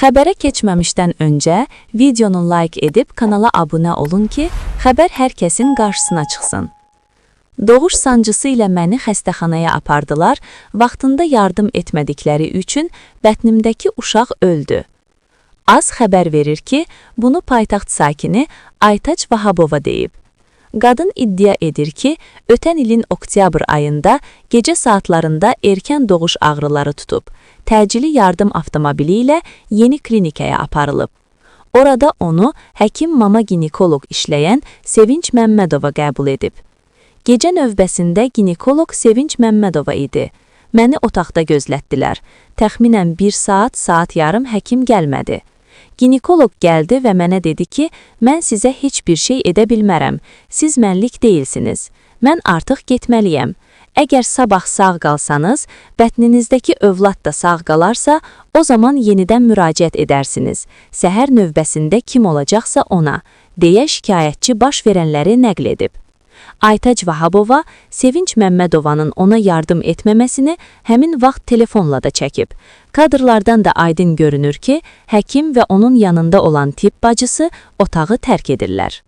Xəbərə keçməmişdən öncə videonu like edib kanala abunə olun ki, xəbər hər kəsin qarşısına çıxsın. Doğuş sancısı ilə məni xəstəxanaya apardılar, vaxtında yardım etmədikləri üçün bətnimdəki uşaq öldü. Az xəbər verir ki, bunu paytaxt sakini Aytaç Vahabova deyib. Qadın iddia edir ki, ötən ilin oktyabr ayında gecə saatlarında erkən doğuş ağrıları tutub, təcili yardım avtomobili ilə yeni klinikaya aparılıb. Orada onu həkim mama ginekoloq işləyən Sevinç Məmmədova qəbul edib. Gecə növbəsində ginekoloq Sevinç Məmmədova idi. Məni otaqda gözlətdilər. Təxminən 1 saat yarım həkim gəlmədi. Ginekoloq gəldi və mənə dedi ki, mən sizə heç bir şey edə bilmərəm, siz mənlik deyilsiniz, mən artıq getməliyəm. Əgər sabah sağ qalsanız, bətninizdəki övlad da sağ qalarsa, o zaman yenidən müraciət edərsiniz. Səhər növbəsində kim olacaqsa ona, deyə şikayətçi baş verənləri nəql edib. Aytaç Vahabova, Sevinç Məmmədovanın ona yardım etməməsini həmin vaxt telefonla da çəkib. Kadrlardan da aydın görünür ki, həkim və onun yanında olan tibb bacısı otağı tərk edirlər.